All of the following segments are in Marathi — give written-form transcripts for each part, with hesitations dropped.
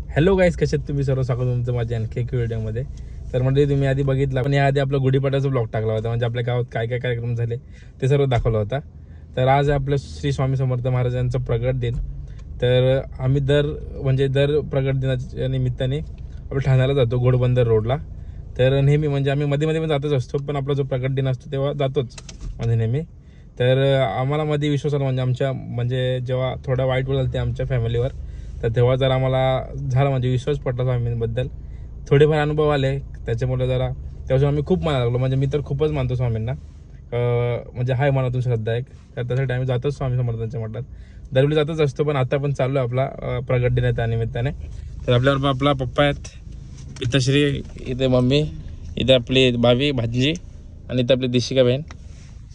हॅलो गाईस, कशात तुम्ही सर्व स्वागत तुमचं माझ्या आणखी एक व्हिडिओमध्ये. तर म्हणजे तुम्ही आधी बघितला, पण याआधी आपला गुढीपाडव्याचा ब्लॉग टाकला होता, म्हणजे आपल्या गावात काय काय कार्यक्रम झाले ते सर्व दाखवला होता. तर आज आपलं श्री स्वामी समर्थ महाराजांचा प्रगट दिन. तर आम्ही दर प्रगट दिनाच्या निमित्ताने आपण ठाण्याला जातो, घोडबंदर रोडला. तर नेहमी म्हणजे आम्ही मध्ये मध्ये पण जातच असतो, पण आपला जो प्रगट दिन असतो तेव्हा जातोच म्हणजे नेहमी. तर आम्हाला मध्ये विश्वास आला, म्हणजे जेव्हा थोडा वाईट वेळ झालं ते आमच्या फॅमिलीवर, तर तेव्हा जरा आम्हाला झाला म्हणजे विश्वास पटला स्वामींबद्दल. थोडेफार अनुभव आले त्याच्यामुळे जरा त्यापासून आम्ही खूप मानायला लागलो. म्हणजे मी तर खूपच मानतो स्वामींना, म्हणजे हाय मनातून श्रद्धा एक. तर त्यासाठी आम्ही जातोच स्वामी समर्थांच्या मठात, दरवेळी जातच असतो. पण आता पण चालू आहे आपला प्रगट दिन आहे त्यानिमित्ताने. तर आपल्याबरोबर आपला पप्पा आहेत, पिताश्री, इथे मम्मी, इथे आपली भाभी भाजी, आणि इथे आपली दिशिका बहीण.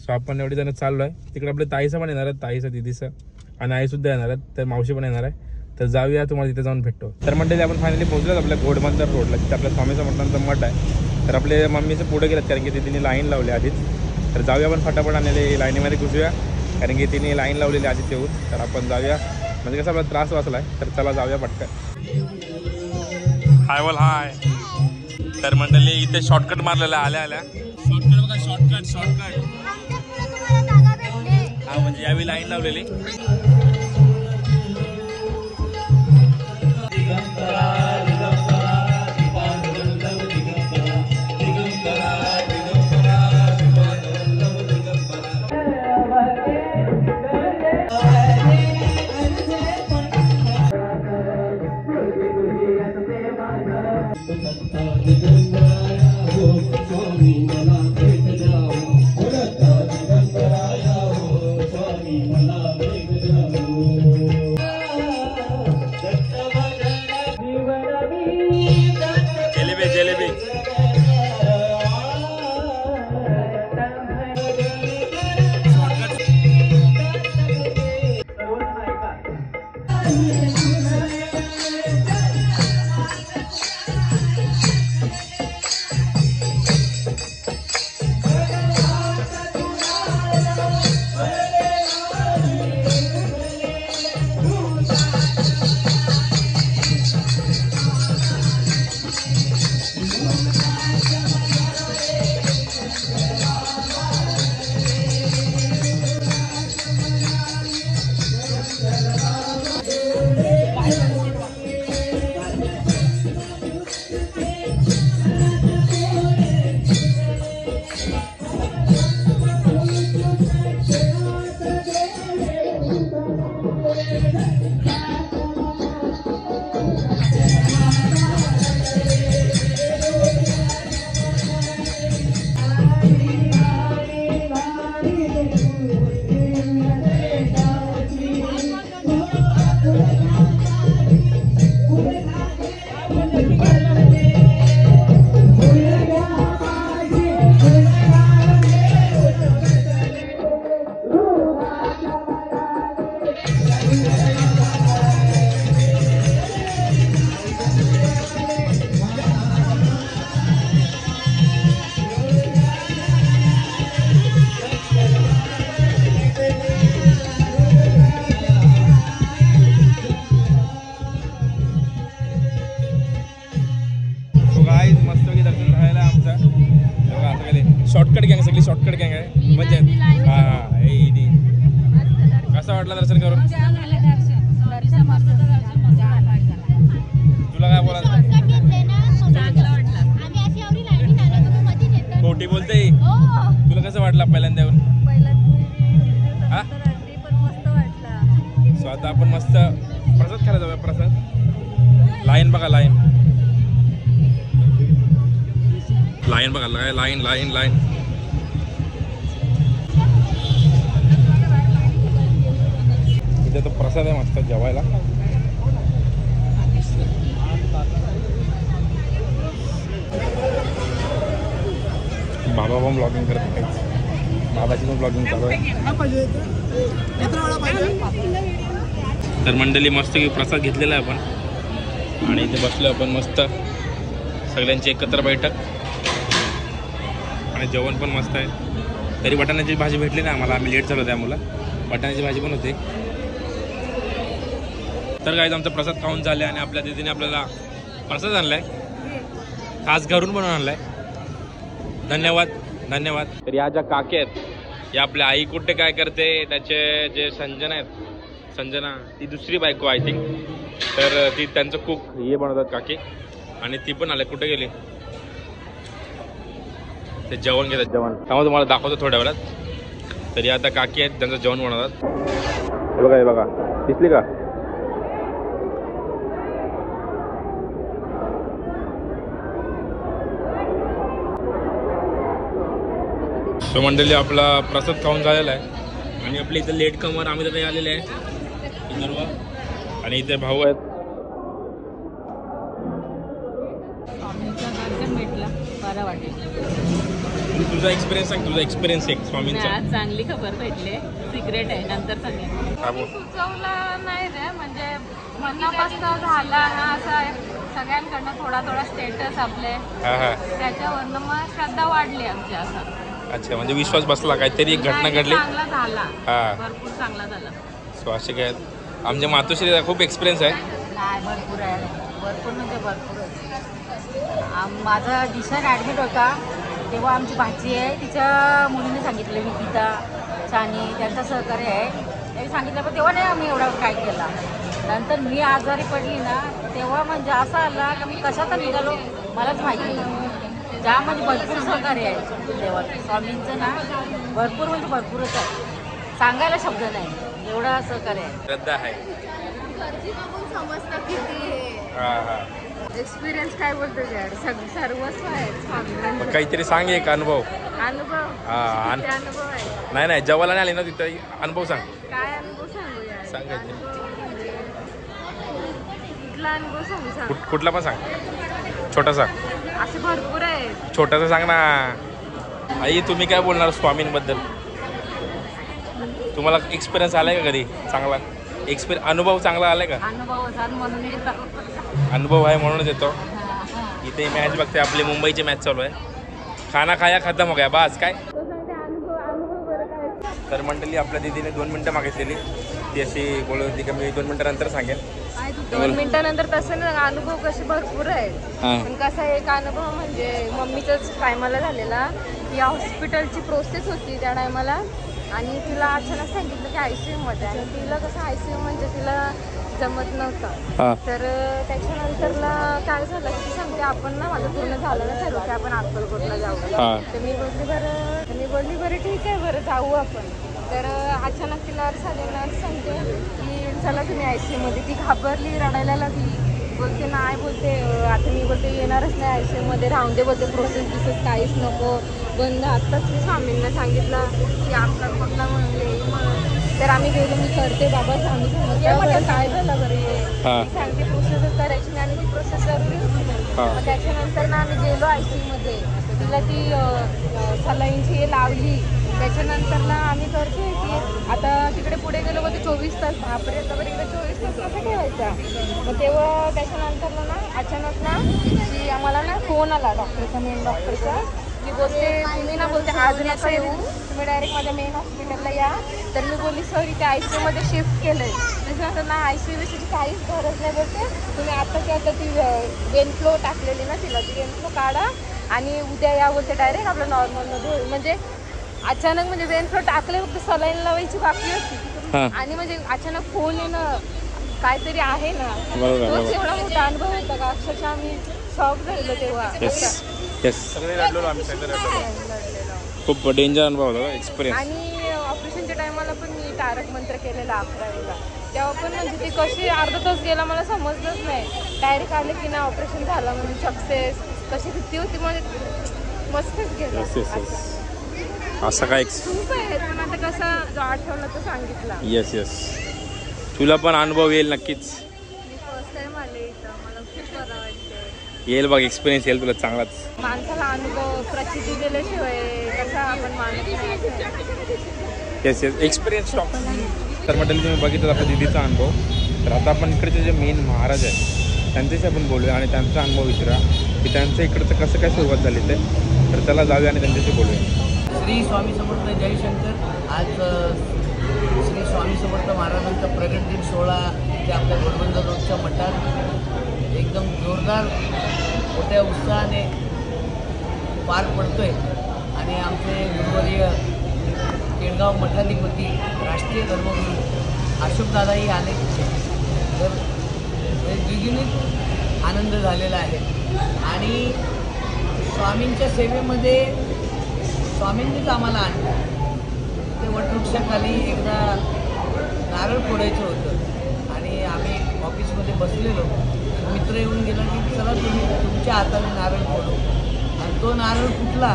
सो आपण एवढे जण चाललो आहे. तिकडे आपल्या ताईचं पण येणार आहे, ताईचं दिदीचं आणि आईसुद्धा येणार आहेत, तर मावशी पण येणार आहे. तर जाऊया, तुम्हाला तिथे जाऊन भेटतो. तर मंडळी आपण फायनली पोहोचलो आपल्या घोडबंदर रोडला, तिथे आपल्या स्वामी समर्थांचा मठ आहे. तर आपले मम्मीचं पुढे गेलं कारण की तिने लाईन लावली आधीच. तर जाऊया आपण फटाफट आणि लाईनीमध्ये घुसूया, कारण की तिने लाईन लावलेली आधीच येऊन. तर आपण जाऊया, म्हणजे कसं आपला त्रास वाचला आहे. तर चला जाऊया पटकन. हाय बोल हाय. तर मंडळी इथे शॉर्टकट मारलेला आल्या शॉर्टकट बघा, शॉर्टकट हा, म्हणजे यावेळी लाईन लावलेली. जलेबी शॉर्टकट गँग, सगळी शॉर्टकट गँग आहे. म्हणजे कसं वाटलं दर्शन करून? तुला काय बोलायचं? खोटी बोलते. तुला कसं वाटलं पहिल्यांदा येऊन? हा, सो आता आपण मस्त प्रसाद खायला जाऊया. प्रसाद लाईन बघा, लाईन बघा, लाईन. इथे तो प्रसाद आहे मस्त जेवायला. बाबा पण ब्लॉगिंग करत आहे, बाबाची पण ब्लॉगिंग चालू आहे. तर मंडळी मस्त की प्रसाद घेतलेला आहे आपण, आणि इथे बसलो आपण मस्त, सगळ्यांची एकत्र बैठक, आणि जेवण पण मस्त आहे. तरी वाटाण्याची भाजी भेटली नाही आम्हाला, आम्ही लेट झालो त्यामुळं. वाटाण्याची भाजी पण होते. तर काय आमचा प्रसाद खाऊन झाले आणि आपल्या दीदीने आपल्याला प्रसाद आणलाय, खास घरून बनवून आणलाय. धन्यवाद धन्यवाद. तर या ज्या काकी आहेत या आपल्या आई कुठे काय करते त्याचे जे संजना आहेत, संजना ती दुसरी बायको आय थिंक. तर ती त्यांचं कुक हे बनवतात काकी आणि ती पण आले. कुठे गेली ते जेवण घेतात जेवण, त्यामुळे तुम्हाला दाखवतो थोड्या वेळात. तरी आता काकी आहेत त्यांचं जेवण बनवतात. हे बघा हे बघा, दिसली का? सो मंडळी आपला प्रसाद खाऊन झालेला आहे आणि आपल्या इथं लेट कमर आम्ही तर आलेले आहे सर्व. आणि इथे भाऊ आहेत. बरं वाटेल. तुझा एक्सपिरियन्स सांग, तुझा एक्सपिरियन्स एक स्वामींचा. आज चांगली खबर भेटले, सिक्रेट आहे नंतर सांगेन. सुचवलं नाही रे, म्हणजे मनापासून झाला ना असं सगळ्यांकडनं थोडा थोडा स्टेटस आपले, त्याच्यावरनं मग श्रद्धा वाढली आमची असं. अच्छा, म्हणजे विश्वास बसला, काहीतरी एक घटना घडली, चांगला झाला. हा, भरपूर चांगला झाला. सो असे काय आमच्या मातोश्रीचा खूप एक्सपिरियन्स आहे. नाही, भरपूर आहे, भरपूर म्हणजे भरपूर. माझा दिशात ॲडमिट होता तेव्हा आमची भाची आहे, तिच्या मुलीने सांगितलं, निकिता सानी त्यांचा सहकार्य आहे, त्यांनी सांगितलं. पण तेव्हा नाही आम्ही एवढा काय केला. नंतर मी आजारी पडली ना तेव्हा म्हणजे असं आला की मी कशात निघालो मलाच माहिती नाही. ज्या म्हणजे भरपूर सहकार्य आहे देवाचं स्वामींचं ना, भरपूर म्हणजे भरपूरच आहे, सांगायला शब्द नाही एवढा सहकार्य आहे. श्रद्धा आहे. समजतं किती एक्सपिरियन्स काय बोलतो सर्वस्व आहे. काहीतरी सांग एक अनुभव. अनुभव अनुभव आहे. नाही नाही, जेवायला नाही आली ना तिथं, अनुभव सांग. काय अनुभव सांगू यार? सांगायचं कुठला अनुभव सांगू? कुठला पण सांग, छोटासा. असे भरपूर आहे. छोटासा सांग ना. आई तुम्ही काय बोलणार स्वामींबद्दल? तुम्हाला एक्सपिरियन्स आलाय का कधी चांगला? अनुभव चांगला आलाय का? अनुभव आहे म्हणूनच येतो. इथे मॅच बघते, आपली मुंबईची मॅच चालू आहे. खाना खाया खतम हो गया बस. काय तर मंडळी आपल्या दीदीने 2 मिनटं मागितलेली, ती अशी बोलत होती की मी 2 मिनटं नंतर सांगेन. 2 मिनिटानंतर तसं ना, अनुभव कसे भरपूर आहेत. पण कसा एक अनुभव म्हणजे मम्मीचाच टायमाला झालेला. या हॉस्पिटलची प्रोसेस होती त्या टायमाला आणि तिला अचानक सांगितलं की ICU मध्ये, आणि तिला कसं ICU म्हणजे तिला जमत नव्हतं. तर त्याच्यानंतरला काय झालं की सांगते आपण ना, माझं पूर्ण झालं ना सर्व की आपण अक्कलकोटला जाऊ. तर मी बोलली बरं ठीक आहे, बरं जाऊ आपण. तर अचानक ती नर्स आली, नर्स सांगते की चला तुम्ही ICU मध्ये. ती घाबरली, रडायला लागली, बोलते नाही, बोलते आता मी बोलते येणारच नाही ICU मध्ये, राहून दे बोलते, प्रोसेस काहीच नको बंद. आत्ताच मी स्वामींना सांगितलं की अक्कलकोटला म्हणले म्हणून. तर आम्ही गेलो, मी करते बाबा स्वामी समजलं काय झालं बरं, सांगते प्रोसेस करायची नाही आणि ती प्रोसेस जरुरी होती. मग त्याच्यानंतर ना आम्ही गेलो ICU मध्ये, तिला ती सलाईनची हे लावली. त्याच्यानंतरला आम्ही करते की आता तिकडे पुढे गेलो मग ते 24 तास बापरे, आता बरं इकडे 24 तास कसं ठेवायचा. मग तेव्हा त्याच्यानंतरला ना अचानक ना की आम्हाला ना फोन आला डॉक्टरचा, मेन डॉक्टरचा, की बोलते तुम्ही ना बोलते आज नका येऊ, तुम्ही डायरेक्ट माझ्या मेन हॉस्पिटलला या. तर मी बोलली सर इथे ICU मध्ये शिफ्ट केलं आहे. त्याच्यानंतर ना ICU विषयीची काहीच गरज नाही बोलते, तुम्ही आता ती वेन फ्लो टाकलेली ना तिला, ती वेन फ्लो काढा आणि उद्या या बोलते, डायरेक्ट आपलं नॉर्मलमध्ये होईल. म्हणजे अचानक म्हणजे वेन फ्लो टाकले, फक्त सलाईन लावायची बाकी होती आणि म्हणजे अचानक फोन येणं काहीतरी आहे ना, तोच एवढा मोठा अनुभव होता का अक्षरशः आम्ही शॉक झालेलो तेव्हा. सगळे रडलेलो आम्ही, सगळे खूप डेंजर अनुभव होता एक्सपिरियन्स. आणि ऑपरेशनच्या टायमाला पण मी तारक मंत्र केलेला 11वीला, तेव्हा पण म्हणजे ते कशी अर्धा तास गेला मला समजलंच नाही. डायरेक्ट आले की ना ऑपरेशन झालं म्हणजे सक्सेस, कशी भीती होती म्हणजे मस्तच गेलं. असं काय खूप आहे, पण आता कसं जो आठवलं तर सांगितलं. येस तुला पण अनुभव येईल नक्कीच. मी फर्स्ट टाइम आले इथं, मला खूप बरं वाटतं. येईल बघ, एक्सपिरियन्स येईल तुला चांगलाच. माणसाला अनुभव प्रचिती दिल्याशिवाय कसा आपण माणूस येस एक्सपिरियन्स टॉप. तर म्हटलं तुम्ही बघितलं आपल्या दीदीचा अनुभव. तर आता आपण इकडचे जे मेन महाराज आहेत त्यांच्याशी आपण बोलूया आणि त्यांचा अनुभव विचारूया की त्यांचं इकडचं कसं काय सुरुवात झाली ते. तर त्याला जाऊया आणि त्यांच्याशी बोलूया. श्री स्वामी समर्थ जयशंकर. आज श्री स्वामी समर्थ महाराजांचा प्रगट दिन सोहळा ते आपल्या घोडबंदर रोडच्या मठात एकदम जोरदार मोठ्या उत्साहाने पार पडतोय आणि आमचे गुरुवर्य केळगाव मठाधिपती राष्ट्रीय धर्मगुरू अशोकदादाही आले तर द्विगुणित आनंद झालेला आहे. आणि स्वामींच्या सेवेमध्ये स्वामींनीच आम्हाला आणलं. ते वटवृक्षाखाली एकदा नारळ फोडायचं होतं आणि आम्ही ऑफिसमध्ये बसलेलो. मित्र येऊन गेला की चला तुम्ही तुमच्या हाताने नारळ फोडू आणि तो नारळ फुटला.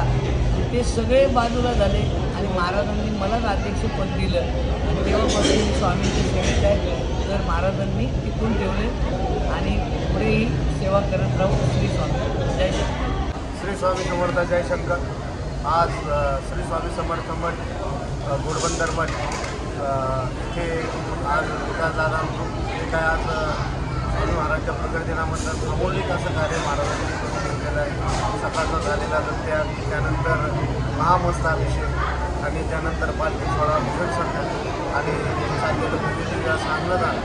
ते सगळे बाजूला झाले आणि महाराजांनी मलाच अध्यक्षपद दिलं आणि तेव्हापासून मी स्वामींची सेवेत आहे. तर महाराजांनी टिकून ठेवले आणि पुढेही सेवा करत राहू. श्री स्वामी जय श्री स्वामी समर्थ जय शंकर. आज श्री स्वामी समर्थ मठ घोडबंदर मठ इथे आज विकासदादा जे काय आज स्वामी महाराजांच्या प्रकट दिनाबद्दल अमोलिक असं कार्य महाराजांनी केलं आहे. सकाळचा झालेला त्याग, त्यानंतर महामस्ताभिषेक आणि त्यानंतर पालखी सोहळा, भजन संध्या आणि चाललेलं भूमिदिव्य असं अन्नदान.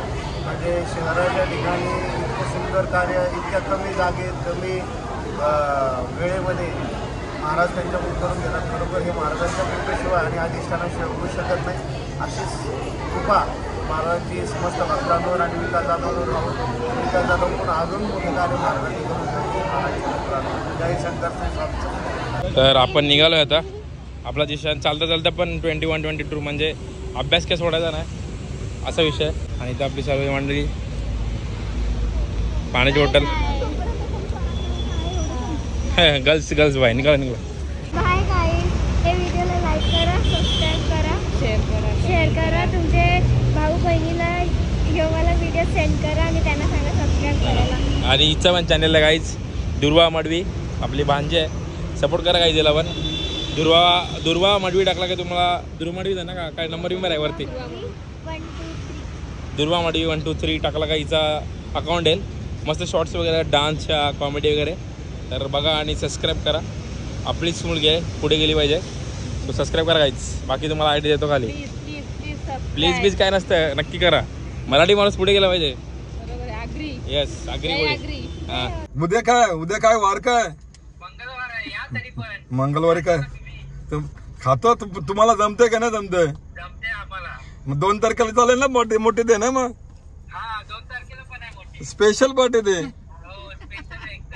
म्हणजे शहराच्या ठिकाणी इतकं सुंदर कार्य इतक्या कमी जागेत कमी वेळेमध्ये महाराज त्यांच्याकडून करून घेतात. खरोखर हे महाराजांच्या कृपेशिवाय आणि अधिष्ठानाशिवाय होऊ शकत नाही. अशीच कृपा महाराजांची समस्त भक्तांवर आणि विकासदादांवर राहून विकासदादांकडून अजून मोठं कार्य महाराजांनी करून जय शंकर श्री स्वामी. तर आपण निघालो आता. आपला दिशा चालता चालता पण 21-22 म्हणजे अभ्यास काय सोडायचा नाही असा विषय. आणि इथं आपली सर्व मंडळी पाण्याची बॉटल गर्ल्स बाय निघाला बाय गाईज. हे व्हिडिओला लाईक करा, सबस्क्राईब करा, शेअर करा. तुमचे भाऊ बहिणीला योगाला व्हिडिओ सेंड करा आणि त्यांना सांगा सबस्क्राईब करायला. आणि हिचं पण चॅनलला गाईज दुर्वा मडवी आपली भांजी आहे. सपोर्ट करा गाईज याला पण. दुर्वा मडवी टाकला का तुम्हाला दुर्वा मडवी आहे ना का काय नंबर विंबर आहे वरती 1, 2, 3. दुर्वा मडवी 1, 2, 3 टाकला का हिचा अकाउंट येईल. मस्त शॉर्ट्स वगैरे डान्सच्या कॉमेडी वगैरे. तर बघा आणि सबस्क्राईब करा. आपलीच मुलगी आहे पुढे गेली पाहिजे. तो सबस्क्राईब करा गाईज. बाकी तुम्हाला आयडी देतो खाली. प्लीज काय नसतं नक्की करा. मराठी माणूस पुढे गेला पाहिजे. Yes agree. हां उद्या काय वार काय मंगळवारी काय खातो तुम्हाला जमते का नाही जमते. मग 2 तारखेला चालेल ना. मोठे दे ना मग स्पेशल पार्टी दे.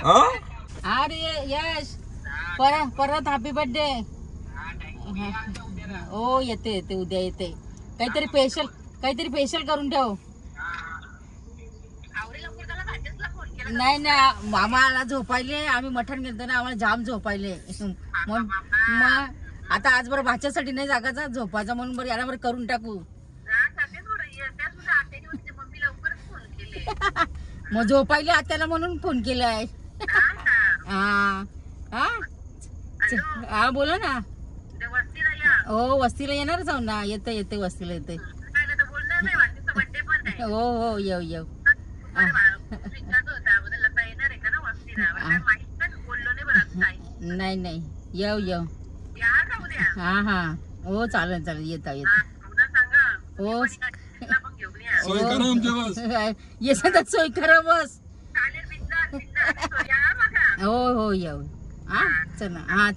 हा अरे यश परत हॅपी बर्थडे. हो येते उद्या येते. काहीतरी स्पेशल करून ठेव. नाही आम्हाला झोपायले. आम्ही मठण गेलतो ना आम्हाला जाम झोपायले. मग आता आज बरं भाच्यासाठी नाही जागाचा झोपायचा म्हणून बरं याला बरं करून टाकू. मग झोपायले आत्याला म्हणून फोन केलाय. हा बोला ना. हो वस्तीला येणारच आहो ना. येते वस्तीला येते. हो येऊ. नाही येऊ. हा हो चालेल येता. हो येतात सोय करा बस. हो येऊ.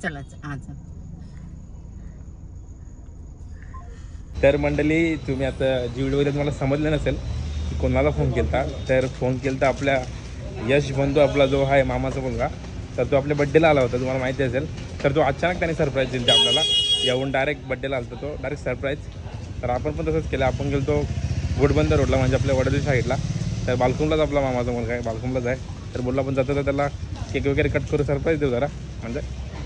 चला. तर मंडळी तुम्ही आता जी व्हिडिओ तुम्हाला समजलं नसेल की कोणाला फोन केलता. तर फोन केलता आपल्या यश बंधू आपला जो आहे मामाचा मुलगा. तर तो आपल्या बड्डेला आला होता तुम्हाला माहिती असेल. तर तो अचानक त्याने सरप्राईज दिली आपल्याला. येऊन डायरेक्ट बड्डेला आला तो डायरेक्ट सरप्राईज. तर आपण पण तसंच केलं. आपण गेलो घोडबंदर रोडला म्हणजे आपल्या वडोदरी साईडला. तर बालकुमलाच आपला मामाचा मुलगा आहे बालकुमलाच आहे. तर बोलला पण जातं तर त्याला केक वगैरे कट करून सरप्राईज देऊ जरा म्हणजे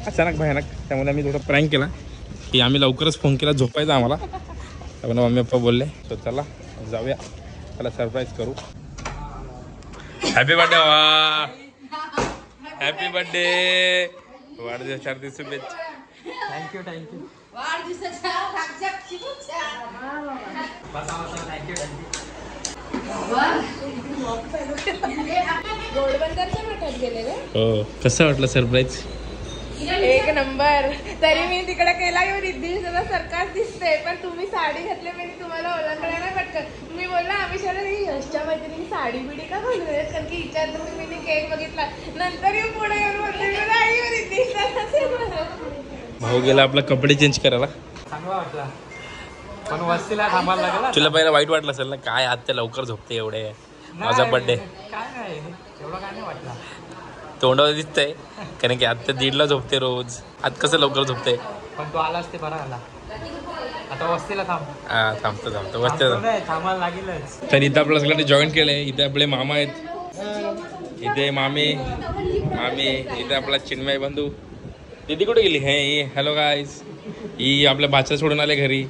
अचानक भयानक. त्यामुळे आम्ही थोडा प्रँक केला की आम्ही लवकरच फोन केला झोपायचा आम्हाला. त्यामुळे मम्मी पप्पा बोलले तो चला जाऊया त्याला सरप्राईज करू. हॅपी बर्थडे बाबा. Happy birthday. वाढदिवसाच्या हार्दिक शुभेच्छा. थँक्यू हो कसं वाटलं सरप्राईज. एक नंबर. तरी मी तिकडे केला की रिद्धी सरकार दिसते, पण तुम्ही साडी घातली म्हणजे तुम्हाला ओळखलं नाही पटकन. मी बोलला आम्ही सर यशच्या मैत्रिणी साडी बिडी का घालून येत, कारण की हिच्या मी केक बघितला. नंतर येऊन पुढे येऊन बोलते रिद्धी. भाऊ गेला आपला कपडे चेंज करायला. चांगला वाटला, पण वस्तीला थांबायला लागला. तुला पहिला वाईट वाटलं असेल ना, काय आज ते लवकर झोपते एवढे, माझा बर्थडे. काय नाही एवढं काय नाही वाटला. तोंडावर दिसतंय कारण की आता 1:30ला झोपते रोज, आज कसं लवकर झोपते. पण तो आलाच ते बरा आला. आता वस्तीला थांब. हा थांबतो वस्ती. थांबायला लागेलच. तर इथं आपल्या सगळ्यांनी जॉईन केलंय. इथे आपले मामा आहेत, इथे मामी, इथे आपला चिन्मय बंधू. दीदी कुठे गेली? हे हॅलो गाईज, ही आपल्या बाच्या सोडून आले घरी.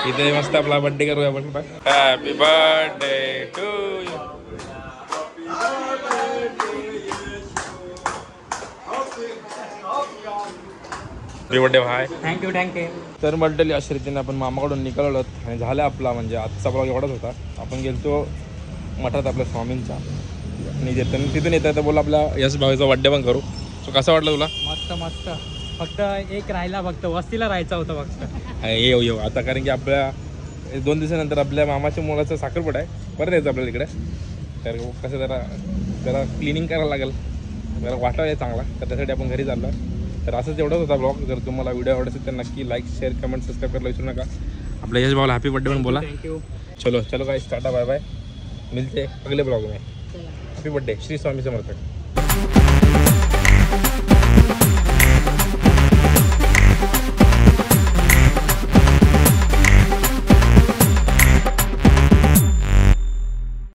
इथे मस्त आपला बर्थडे करूया आपण. Happy birthday to you. Birthday भाय. थँक्यू. तर बर्थडे अशा रीतीने आपण मामाकडून निघालो आणि झालं आपला, म्हणजे आजचा ब्लॉग एवढाच होता. आपण गेलतो मठात आपल्या स्वामींचा आणि तिथून येतं तर बोला आपल्या यश भाऊचा बर्थडे पण करू. सो कसा वाटलं तुला? मस्त. फक्त एक राहिला, फक्त वस्तीला राहायचा होता फक्त. येऊ आता, कारण की आपल्या 2 दिवसानंतर आपल्या मामाच्या मुलाचा साखरपुडा आहे. परत यायचं आपल्याला तिकडे. तर कसं जरा क्लिनिंग करायला लागेल, जरा वाटायला चांगला, तर त्यासाठी आपण घरी चाललो. तर असंच एवढंच होता ब्लॉग. जर तुम्हाला व्हिडिओ आवडत असेल तर नक्की लाईक, शेअर, कमेंट, सबस्क्राईब करायला विसरू नका. आपल्या यश भाऊला हॅपी बर्थडे पण बोला. थँक्यू. चलो गाइस, टाटा बाय बाय. मिलते अगले ब्लॉग में. Happy birthday. श्री स्वामी समर्थ.